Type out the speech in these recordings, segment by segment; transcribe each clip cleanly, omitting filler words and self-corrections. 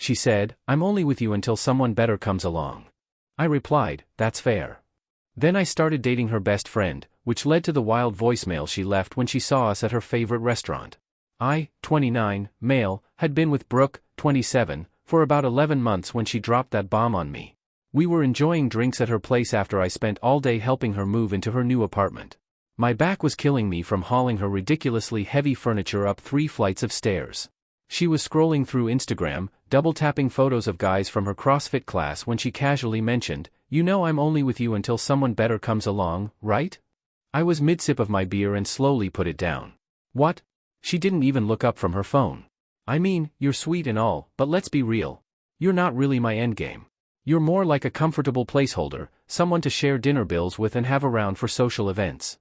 She said, I'm only with you until someone better comes along. I replied, that's fair. Then I started dating her best friend, which led to the wild voicemail she left when she saw us at her favorite restaurant. I, 29, male, had been with Brooke, 27, for about 11 months when she dropped that bomb on me. We were enjoying drinks at her place after I spent all day helping her move into her new apartment. My back was killing me from hauling her ridiculously heavy furniture up 3 flights of stairs. She was scrolling through Instagram, double-tapping photos of guys from her CrossFit class when she casually mentioned, "You know I'm only with you until someone better comes along, right?" I was mid-sip of my beer and slowly put it down. What? She didn't even look up from her phone. I mean, you're sweet and all, but let's be real. You're not really my endgame. You're more like a comfortable placeholder, someone to share dinner bills with and have around for social events.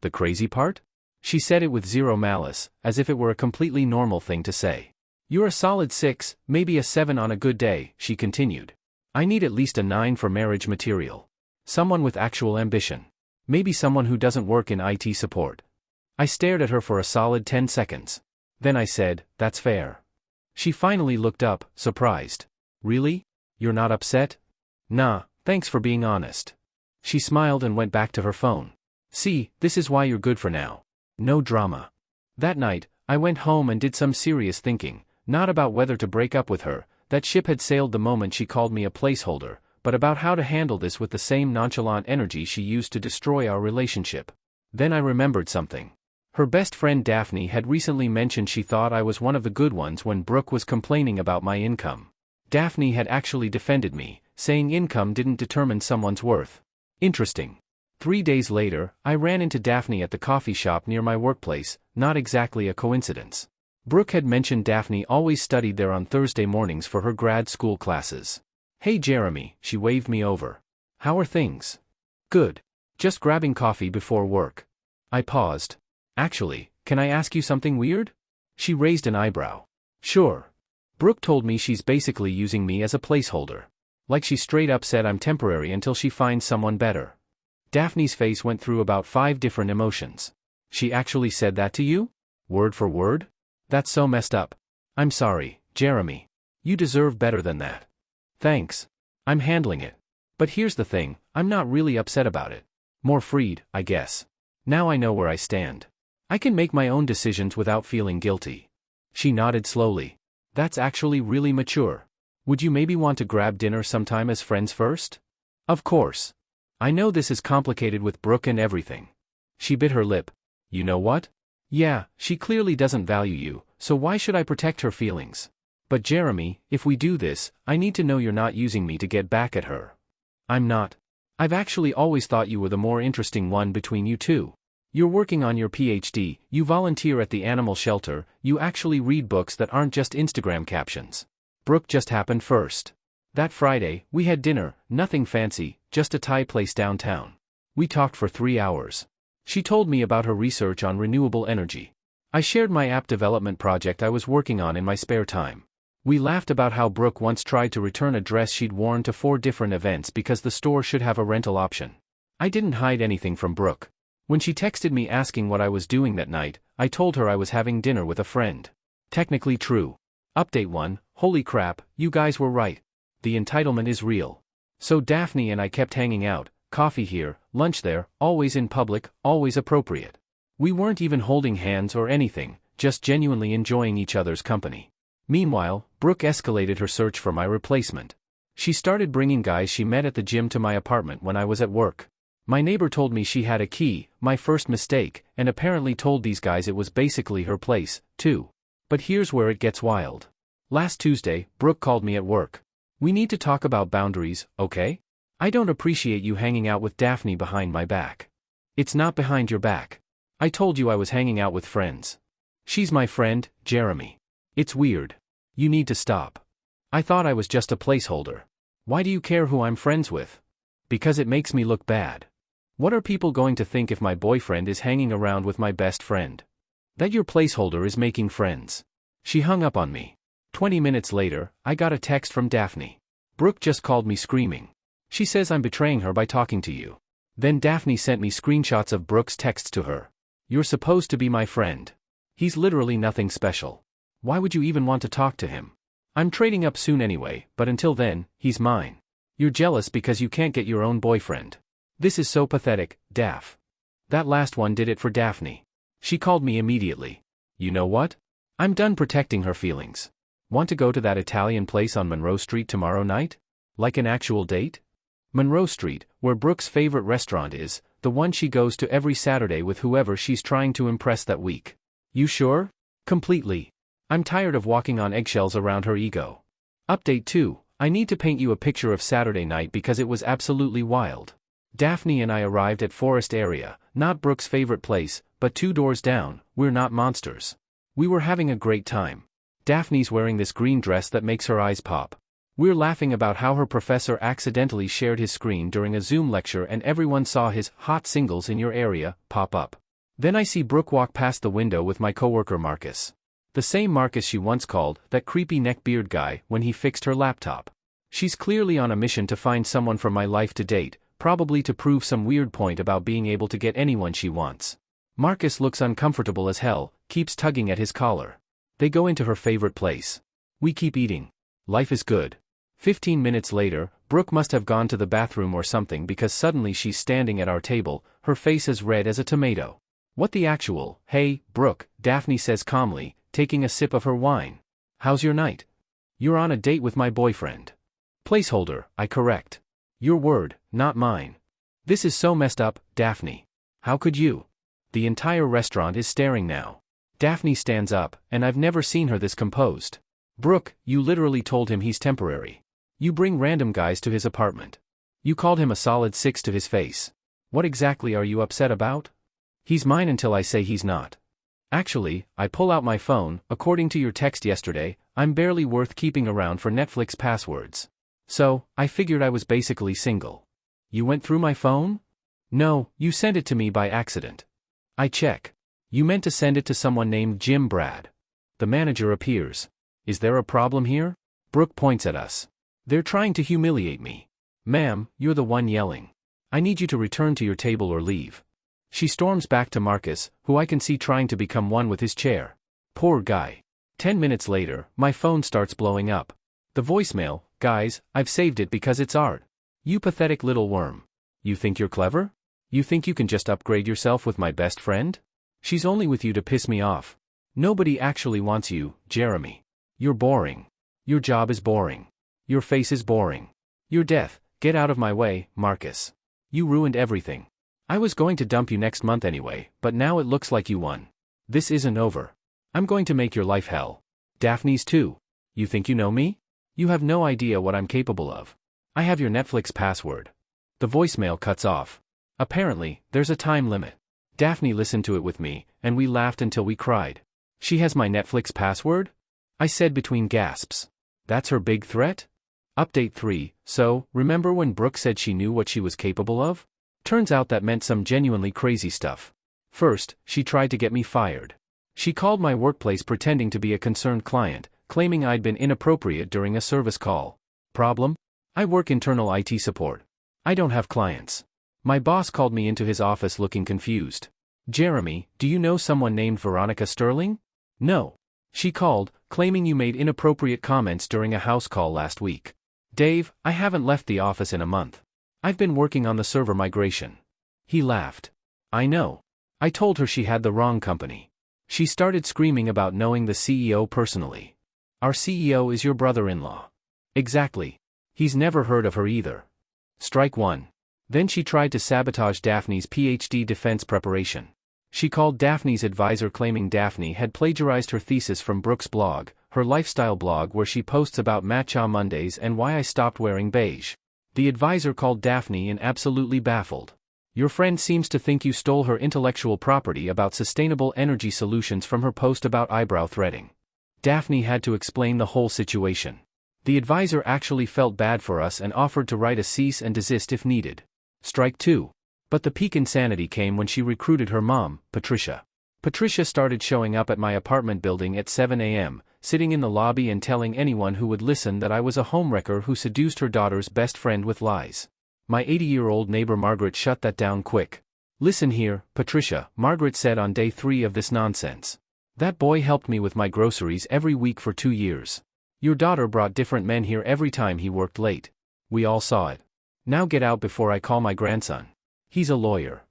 The crazy part? She said it with zero malice, as if it were a completely normal thing to say. You're a solid 6, maybe a 7 on a good day, she continued. I need at least a 9 for marriage material. Someone with actual ambition. Maybe someone who doesn't work in IT support. I stared at her for a solid 10 seconds. Then I said, that's fair. She finally looked up, surprised. Really? You're not upset? Nah, thanks for being honest. She smiled and went back to her phone. See, this is why you're good for now. No drama. That night, I went home and did some serious thinking, not about whether to break up with her, that ship had sailed the moment she called me a placeholder, but about how to handle this with the same nonchalant energy she used to destroy our relationship. Then I remembered something. Her best friend Daphne had recently mentioned she thought I was one of the good ones when Brooke was complaining about my income. Daphne had actually defended me, saying income didn't determine someone's worth. Interesting. 3 days later, I ran into Daphne at the coffee shop near my workplace, not exactly a coincidence. Brooke had mentioned Daphne always studied there on Thursday mornings for her grad school classes. Hey Jeremy, she waved me over. How are things? Good. Just grabbing coffee before work. I paused. Actually, can I ask you something weird? She raised an eyebrow. Sure. Brooke told me she's basically using me as a placeholder. Like she straight up said I'm temporary until she finds someone better. Daphne's face went through about 5 different emotions. She actually said that to you? Word for word? That's so messed up. I'm sorry, Jeremy. You deserve better than that. Thanks. I'm handling it. But here's the thing, I'm not really upset about it. More freed, I guess. Now I know where I stand. I can make my own decisions without feeling guilty. She nodded slowly. That's actually really mature. Would you maybe want to grab dinner sometime as friends first? Of course. I know this is complicated with Brooke and everything. She bit her lip. You know what? Yeah, she clearly doesn't value you, so why should I protect her feelings? But Jeremy, if we do this, I need to know you're not using me to get back at her. I'm not. I've actually always thought you were the more interesting one between you two. You're working on your PhD, you volunteer at the animal shelter, you actually read books that aren't just Instagram captions. Brooke just happened first. That Friday, we had dinner, nothing fancy, just a Thai place downtown. We talked for 3 hours. She told me about her research on renewable energy. I shared my app development project I was working on in my spare time. We laughed about how Brooke once tried to return a dress she'd worn to 4 different events because the store should have a rental option. I didn't hide anything from Brooke. When she texted me asking what I was doing that night, I told her I was having dinner with a friend. Technically true. Update 1, holy crap, you guys were right. The entitlement is real. So Daphne and I kept hanging out, coffee here, lunch there, always in public, always appropriate. We weren't even holding hands or anything, just genuinely enjoying each other's company. Meanwhile, Brooke escalated her search for my replacement. She started bringing guys she met at the gym to my apartment when I was at work. My neighbor told me she had a key, my first mistake, and apparently told these guys it was basically her place, too. But here's where it gets wild. Last Tuesday, Brooke called me at work. We need to talk about boundaries, okay? I don't appreciate you hanging out with Daphne behind my back. It's not behind your back. I told you I was hanging out with friends. She's my friend, Jeremy. It's weird. You need to stop. I thought I was just a placeholder. Why do you care who I'm friends with? Because it makes me look bad. What are people going to think if my boyfriend is hanging around with my best friend? That your placeholder is making friends. She hung up on me. 20 minutes later, I got a text from Daphne. Brooke just called me screaming. She says I'm betraying her by talking to you. Then Daphne sent me screenshots of Brooke's texts to her. You're supposed to be my friend. He's literally nothing special. Why would you even want to talk to him? I'm trading up soon anyway, but until then, he's mine. You're jealous because you can't get your own boyfriend. This is so pathetic, Daff. That last one did it for Daphne. She called me immediately. You know what? I'm done protecting her feelings. Want to go to that Italian place on Monroe Street tomorrow night? Like an actual date? Monroe Street, where Brooke's favorite restaurant is, the one she goes to every Saturday with whoever she's trying to impress that week. You sure? Completely. I'm tired of walking on eggshells around her ego. Update 2. I need to paint you a picture of Saturday night because it was absolutely wild. Daphne and I arrived at Forest Area, not Brooke's favorite place, but 2 doors down. We're not monsters. We were having a great time. Daphne's wearing this green dress that makes her eyes pop. We're laughing about how her professor accidentally shared his screen during a Zoom lecture and everyone saw his hot singles in your area pop up. Then I see Brooke walk past the window with my coworker Marcus. The same Marcus she once called that creepy neckbeard guy when he fixed her laptop. She's clearly on a mission to find someone from my life to date, probably to prove some weird point about being able to get anyone she wants. Marcus looks uncomfortable as hell, keeps tugging at his collar. They go into her favorite place. We keep eating. Life is good. 15 minutes later, Brooke must have gone to the bathroom or something because suddenly she's standing at our table, her face as red as a tomato. What the actual? Hey, Brooke, Daphne says calmly, taking a sip of her wine. How's your night? You're on a date with my boyfriend. Placeholder, I correct. Your word, not mine. This is so messed up, Daphne. How could you? The entire restaurant is staring now. Daphne stands up, and I've never seen her this composed. Brooke, you literally told him he's temporary. You bring random guys to his apartment. You called him a solid 6 to his face. What exactly are you upset about? He's mine until I say he's not. Actually, I pull out my phone. According to your text yesterday, I'm barely worth keeping around for Netflix passwords. So, I figured I was basically single. You went through my phone? No, you sent it to me by accident. I check. You meant to send it to someone named Jim Brad. The manager appears. Is there a problem here? Brooke points at us. They're trying to humiliate me. Ma'am, you're the one yelling. I need you to return to your table or leave. She storms back to Marcus, who I can see trying to become one with his chair. Poor guy. 10 minutes later, my phone starts blowing up. The voicemail, guys, I've saved it because it's art. You pathetic little worm. You think you're clever? You think you can just upgrade yourself with my best friend? She's only with you to piss me off. Nobody actually wants you, Jeremy. You're boring. Your job is boring. Your face is boring. Your death, get out of my way, Marcus. You ruined everything. I was going to dump you next month anyway, but now it looks like you won. This isn't over. I'm going to make your life hell. Daphne's too. You think you know me? You have no idea what I'm capable of. I have your Netflix password. The voicemail cuts off. Apparently, there's a time limit. Daphne listened to it with me, and we laughed until we cried. She has my Netflix password? I said between gasps. That's her big threat? Update 3, so, remember when Brooke said she knew what she was capable of? Turns out that meant some genuinely crazy stuff. First, she tried to get me fired. She called my workplace pretending to be a concerned client, claiming I'd been inappropriate during a service call. Problem? I work internal IT support. I don't have clients. My boss called me into his office looking confused. Jeremy, do you know someone named Veronica Sterling? No. She called, claiming you made inappropriate comments during a house call last week. Dave, I haven't left the office in a month. I've been working on the server migration. He laughed. I know. I told her she had the wrong company. She started screaming about knowing the CEO personally. Our CEO is your brother-in-law. Exactly. He's never heard of her either. Strike 1. Then she tried to sabotage Daphne's PhD defense preparation. She called Daphne's advisor claiming Daphne had plagiarized her thesis from Brooke's blog, her lifestyle blog where she posts about Matcha Mondays and why I stopped wearing beige. The advisor called Daphne and absolutely baffled. Your friend seems to think you stole her intellectual property about sustainable energy solutions from her post about eyebrow threading. Daphne had to explain the whole situation. The advisor actually felt bad for us and offered to write a cease and desist if needed. Strike 2. But the peak insanity came when she recruited her mom, Patricia. Patricia started showing up at my apartment building at 7 a.m., sitting in the lobby and telling anyone who would listen that I was a homewrecker who seduced her daughter's best friend with lies. My 80-year-old neighbor Margaret shut that down quick. Listen here, Patricia, Margaret said on day 3 of this nonsense. That boy helped me with my groceries every week for 2 years. Your daughter brought different men here every time he worked late. We all saw it. Now get out before I call my grandson. He's a lawyer.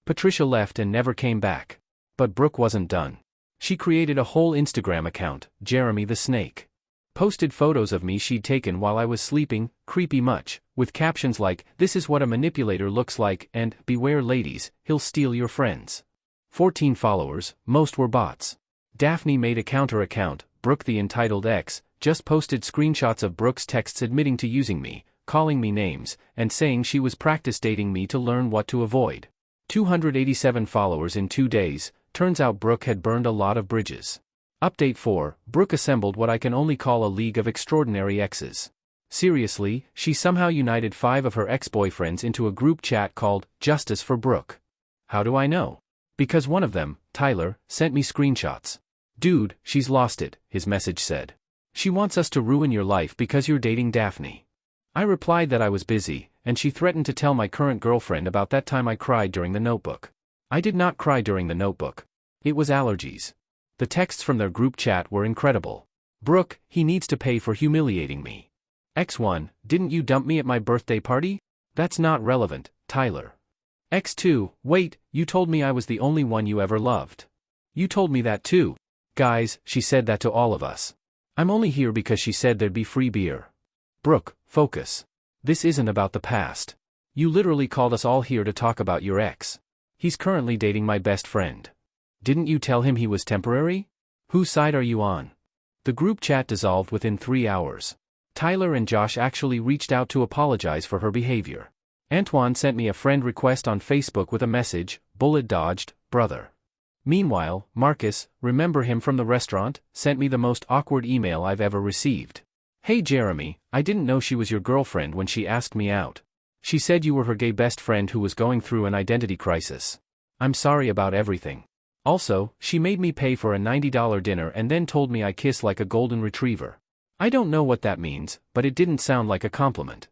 Patricia left and never came back. But Brooke wasn't done. She created a whole Instagram account, Jeremy the Snake. Posted photos of me she'd taken while I was sleeping, creepy much, with captions like, "This is what a manipulator looks like," and "Beware ladies, he'll steal your friends." 14 followers, most were bots. Daphne made a counter account, Brooke the Entitled Ex, just posted screenshots of Brooke's texts admitting to using me, calling me names, and saying she was practice dating me to learn what to avoid. 287 followers in 2 days, turns out Brooke had burned a lot of bridges. Update 4, Brooke assembled what I can only call a league of extraordinary exes. Seriously, she somehow united 5 of her ex-boyfriends into a group chat called Justice for Brooke. How do I know? Because one of them, Tyler, sent me screenshots. "Dude, she's lost it," his message said. "She wants us to ruin your life because you're dating Daphne." I replied that I was busy, and she threatened to tell my current girlfriend about that time I cried during The Notebook. I did not cry during The Notebook. It was allergies. The texts from their group chat were incredible. "Brooke, he needs to pay for humiliating me." X1, "Didn't you dump me at my birthday party? That's not relevant, Tyler." X2, "Wait, you told me I was the only one you ever loved. You told me that too." Guys, she said that to all of us. I'm only here because she said there'd be free beer. Brooke, focus. This isn't about the past. You literally called us all here to talk about your ex. He's currently dating my best friend. Didn't you tell him he was temporary? Whose side are you on? The group chat dissolved within 3 hours. Tyler and Josh actually reached out to apologize for her behavior. Antoine sent me a friend request on Facebook with a message, "Bullet dodged, brother." Meanwhile, Marcus, remember him from the restaurant, sent me the most awkward email I've ever received. "Hey Jeremy, I didn't know she was your girlfriend when she asked me out. She said you were her gay best friend who was going through an identity crisis. I'm sorry about everything. Also, she made me pay for a $90 dinner and then told me I kiss like a golden retriever. I don't know what that means, but it didn't sound like a compliment."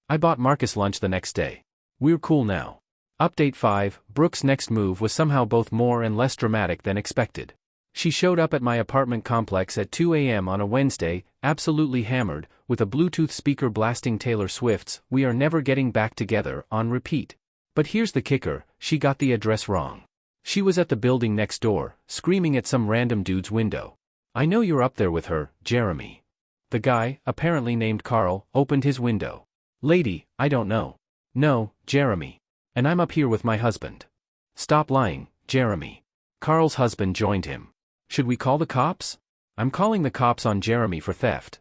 I bought Marcus lunch the next day. We're cool now. Update 5, Brooke's next move was somehow both more and less dramatic than expected. She showed up at my apartment complex at 2 a.m. on a Wednesday, absolutely hammered, with a Bluetooth speaker blasting Taylor Swift's "We Are Never Getting Back Together" on repeat. But here's the kicker, she got the address wrong. She was at the building next door, screaming at some random dude's window. "I know you're up there with her, Jeremy." The guy, apparently named Carl, opened his window. "Lady, I don't know." "No, Jeremy. And I'm up here with my husband." "Stop lying, Jeremy." Carl's husband joined him. "Should we call the cops?" "I'm calling the cops on Jeremy for theft."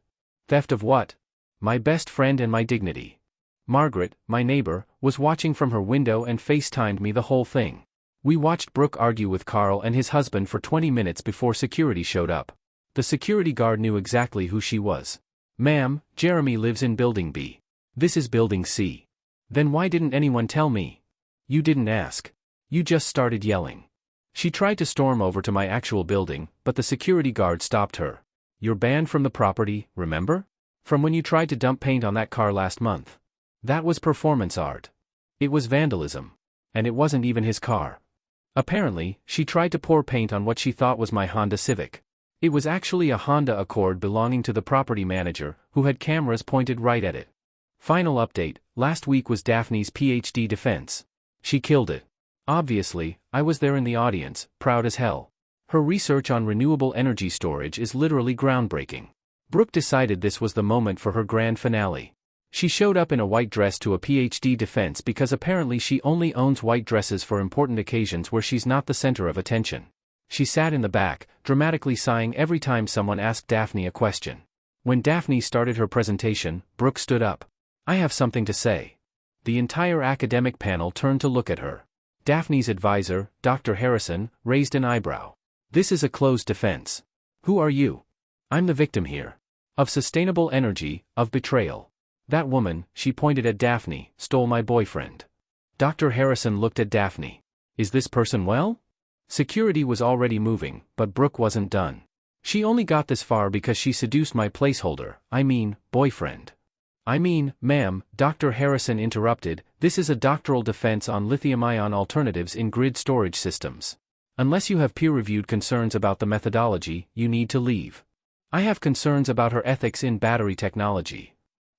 "Theft of what?" "My best friend and my dignity." Margaret, my neighbor, was watching from her window and FaceTimed me the whole thing. We watched Brooke argue with Carl and his husband for 20 minutes before security showed up. The security guard knew exactly who she was. "Ma'am, Jeremy lives in Building B. This is Building C." "Then why didn't anyone tell me?" "You didn't ask. You just started yelling." She tried to storm over to my actual building, but the security guard stopped her. "You're banned from the property, remember? From when you tried to dump paint on that car last month. That was performance art. It was vandalism. And it wasn't even his car." Apparently, she tried to pour paint on what she thought was my Honda Civic. It was actually a Honda Accord belonging to the property manager, who had cameras pointed right at it. Final update, last week was Daphne's PhD defense. She killed it. Obviously, I was there in the audience, proud as hell. Her research on renewable energy storage is literally groundbreaking. Brooke decided this was the moment for her grand finale. She showed up in a white dress to a PhD defense because apparently she only owns white dresses for important occasions where she's not the center of attention. She sat in the back, dramatically sighing every time someone asked Daphne a question. When Daphne started her presentation, Brooke stood up. "I have something to say." The entire academic panel turned to look at her. Daphne's advisor, Dr. Harrison, raised an eyebrow. "This is a closed defense. Who are you?" "I'm the victim here. Of sustainable energy, of betrayal. That woman," she pointed at Daphne, "stole my boyfriend." Dr. Harrison looked at Daphne. "Is this person well?" Security was already moving, but Brooke wasn't done. "She only got this far because she seduced my boyfriend." Ma'am," Dr. Harrison interrupted, "this is a doctoral defense on lithium-ion alternatives in grid storage systems. Unless you have peer-reviewed concerns about the methodology, you need to leave." I have concerns about her ethics in battery technology.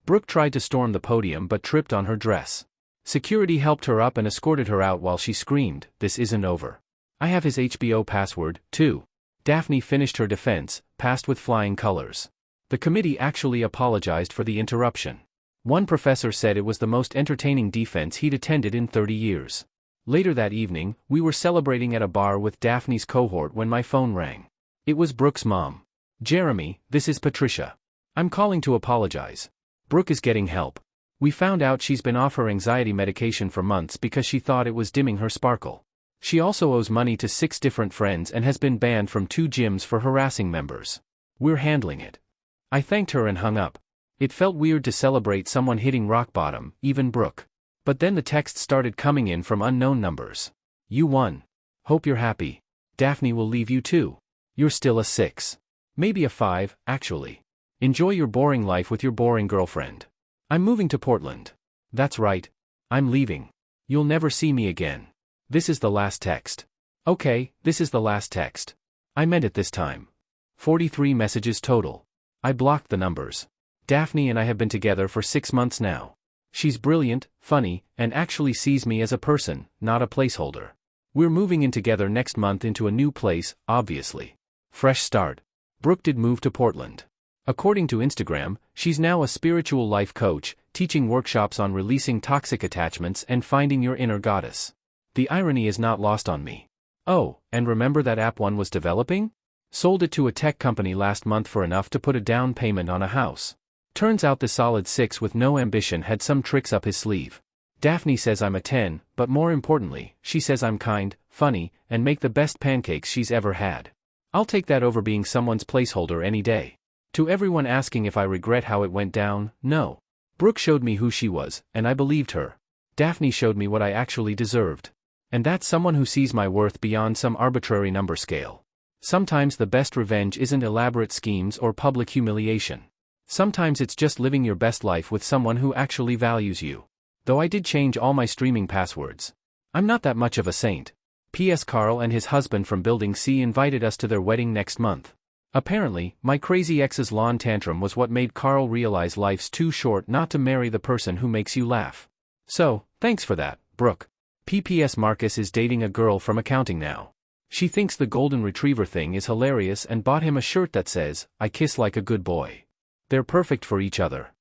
Brooke tried to storm the podium but tripped on her dress. Security helped her up and escorted her out while she screamed, "This isn't over. I have his HBO password, too." Daphne finished her defense, passed with flying colors. The committee actually apologized for the interruption. One professor said it was the most entertaining defense he'd attended in 30 years. Later that evening, we were celebrating at a bar with Daphne's cohort when my phone rang. It was Brooke's mom. "Jeremy, this is Patricia. I'm calling to apologize. Brooke is getting help. We found out she's been off her anxiety medication for months because she thought it was dimming her sparkle. She also owes money to 6 different friends and has been banned from 2 gyms for harassing members. We're handling it." I thanked her and hung up. It felt weird to celebrate someone hitting rock bottom, even Brooke. But then the texts started coming in from unknown numbers. "You won. Hope you're happy. Daphne will leave you too. You're still a 6. Maybe a 5, actually. Enjoy your boring life with your boring girlfriend. I'm moving to Portland." "That's right. I'm leaving. You'll never see me again. This is the last text." "Okay, this is the last text. I meant it this time." 43 messages total. I blocked the numbers. Daphne and I have been together for 6 months now. She's brilliant, funny, and actually sees me as a person, not a placeholder. We're moving in together next month into a new place, obviously. Fresh start. Brooke did move to Portland. According to Instagram, she's now a spiritual life coach, teaching workshops on releasing toxic attachments and finding your inner goddess. The irony is not lost on me. Oh, and remember that app one was developing? Sold it to a tech company last month for enough to put a down payment on a house. Turns out the solid 6 with no ambition had some tricks up his sleeve. Daphne says I'm a 10, but more importantly, she says I'm kind, funny, and make the best pancakes she's ever had. I'll take that over being someone's placeholder any day. To everyone asking if I regret how it went down, no. Brooke showed me who she was, and I believed her. Daphne showed me what I actually deserved. And that's someone who sees my worth beyond some arbitrary number scale. Sometimes the best revenge isn't elaborate schemes or public humiliation. Sometimes it's just living your best life with someone who actually values you. Though I did change all my streaming passwords. I'm not that much of a saint. P.S. Carl and his husband from Building C invited us to their wedding next month. Apparently, my crazy ex's lawn tantrum was what made Carl realize life's too short not to marry the person who makes you laugh. So, thanks for that, Brooke. P.P.S. Marcus is dating a girl from accounting now. She thinks the golden retriever thing is hilarious and bought him a shirt that says, "I kiss like a good boy." They're perfect for each other.